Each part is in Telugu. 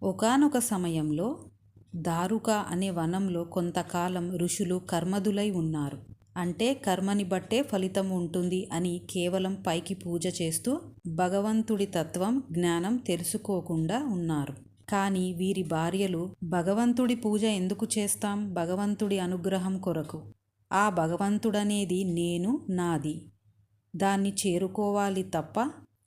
ఒకానొక సమయంలో దారుక అనే వనంలో కొంతకాలం ఋషులు కర్మదులై ఉన్నారు. అంటే కర్మని బట్టే ఫలితం ఉంటుంది అని కేవలం పైకి పూజ చేస్తూ భగవంతుడి తత్వం జ్ఞానం తెలుసుకోకుండా ఉన్నారు. కానీ వీరి భార్యలు భగవంతుడి పూజ ఎందుకు చేస్తాం? భగవంతుడి అనుగ్రహం కొరకు. ఆ భగవంతుడనేది నేను, నాది. దాన్ని చేరుకోవాలి తప్ప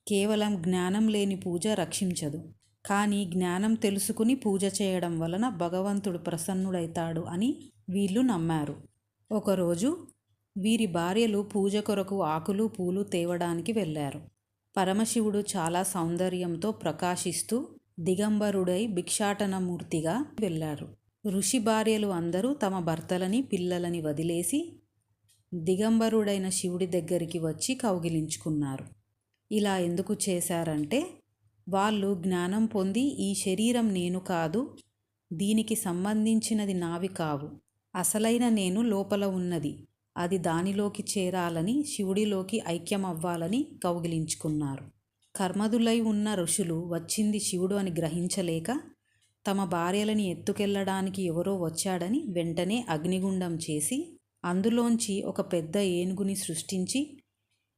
కేవలం జ్ఞానం లేని పూజ రక్షించదు. కానీ జ్ఞానం తెలుసుకుని పూజ చేయడం వలన భగవంతుడు ప్రసన్నుడైతాడు అని వీళ్ళు నమ్మారు. ఒకరోజు వీరి భార్యలు పూజ కొరకు ఆకులు పూలు తేవడానికి వెళ్ళారు. పరమశివుడు చాలా సౌందర్యంతో ప్రకాశిస్తూ దిగంబరుడై భిక్షాటనమూర్తిగా వెళ్ళారు. ఋషి భార్యలు అందరూ తమ భర్తలని పిల్లలని వదిలేసి దిగంబరుడైన శివుడి దగ్గరికి వచ్చి కౌగిలించుకున్నారు. ఇలా ఎందుకు చేశారంటే వాళ్ళు జ్ఞానం పొంది ఈ శరీరం నేను కాదు, దీనికి సంబంధించినది నావి కావు, అసలైన నేను లోపల ఉన్నది, అది దానిలోకి చేరాలని శివుడిలోకి ఐక్యమవ్వాలని కౌగిలించుకున్నారు. కర్మదులై ఉన్న ఋషులు వచ్చింది శివుడు అని గ్రహించలేక తమ భార్యలని ఎత్తుకెళ్లడానికి ఎవరో వచ్చాడని వెంటనే అగ్నిగుండం చేసి అందులోంచి ఒక పెద్ద ఏనుగుని సృష్టించి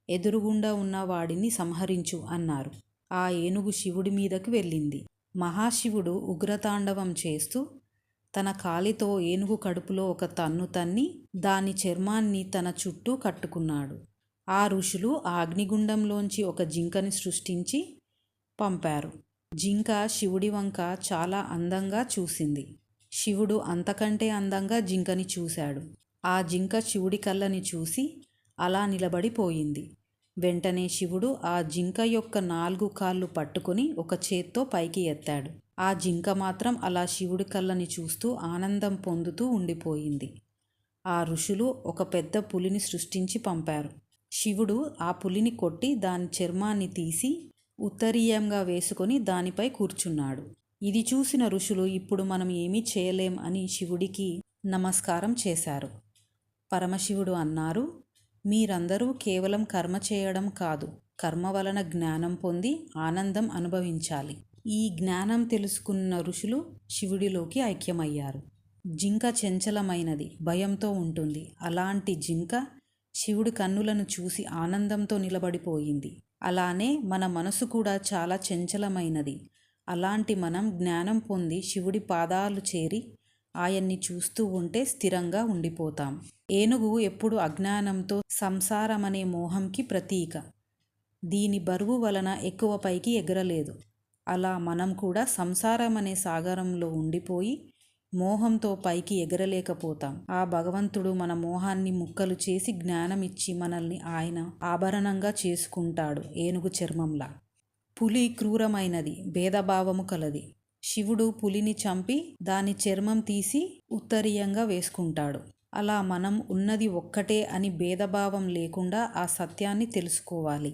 ఎదురుగుండా ఉన్న వాడిని సంహరించు అన్నారు. ఆ ఏనుగు శివుడి మీదకు వెళ్ళింది. మహాశివుడు ఉగ్రతాండవం చేస్తూ తన కాలితో ఏనుగు కడుపులో ఒక తన్ను తన్ని దాని చర్మాన్ని తన చుట్టూ కట్టుకున్నాడు. ఆ ఋషులు ఆ అగ్నిగుండంలోంచి ఒక జింకని సృష్టించి పంపారు. జింక శివుడి వంక చాలా అందంగా చూసింది. శివుడు అంతకంటే అందంగా జింకని చూశాడు. ఆ జింక శివుడి కళ్ళని చూసి అలా నిలబడిపోయింది. వెంటనే శివుడు ఆ జింక యొక్క 4 కాళ్ళు పట్టుకుని ఒక చేత్తో పైకి ఎత్తాడు. ఆ జింక మాత్రం అలా శివుడి కళ్ళని చూస్తూ ఆనందం పొందుతూ ఉండిపోయింది. ఆ ఋషులు ఒక పెద్ద పులిని సృష్టించి పంపారు. శివుడు ఆ పులిని కొట్టి దాని చర్మాన్ని తీసి ఉత్తరీయంగా వేసుకొని దానిపై కూర్చున్నాడు. ఇది చూసిన ఋషులు ఇప్పుడు మనం ఏమీ చేయలేం అని శివుడికి నమస్కారం చేశారు. పరమశివుడు అన్నారు, మీరందరూ కేవలం కర్మ చేయడం కాదు, కర్మ వలన జ్ఞానం పొంది ఆనందం అనుభవించాలి. ఈ జ్ఞానం తెలుసుకున్న ఋషులు శివుడిలోకి ఐక్యమయ్యారు. జింక చంచలమైనది, భయంతో ఉంటుంది. అలాంటి జింక శివుడి కన్నులను చూసి ఆనందంతో నిలబడిపోయింది. అలానే మన మనసు కూడా చాలా చంచలమైనది. అలాంటి మనం జ్ఞానం పొంది శివుడి పాదాలు చేరి ఆయన్ని చూస్తూ ఉంటే స్థిరంగా ఉండిపోతాం. ఏనుగు ఎప్పుడు అజ్ఞానంతో సంసారమనే మోహంకి ప్రతీక. దీని బరువు వలన ఎక్కువ పైకి ఎగరలేదు. అలా మనం కూడా సంసారమనే సాగరంలో ఉండిపోయి మోహంతో పైకి ఎగరలేకపోతాం. ఆ భగవంతుడు మన మోహాన్ని ముక్కలు చేసి జ్ఞానమిచ్చి మనల్ని ఆయన ఆభరణంగా చేసుకుంటాడు ఏనుగు చర్మంలా. పులి క్రూరమైనది, భేదభావము కలది. శివుడు పులిని చంపి దాని చర్మం తీసి ఉత్తరీయంగా వేసుకుంటాడు. అలా మనం ఉన్నది ఒక్కటే అని భేదభావం లేకుండా ఆ సత్యాన్ని తెలుసుకోవాలి.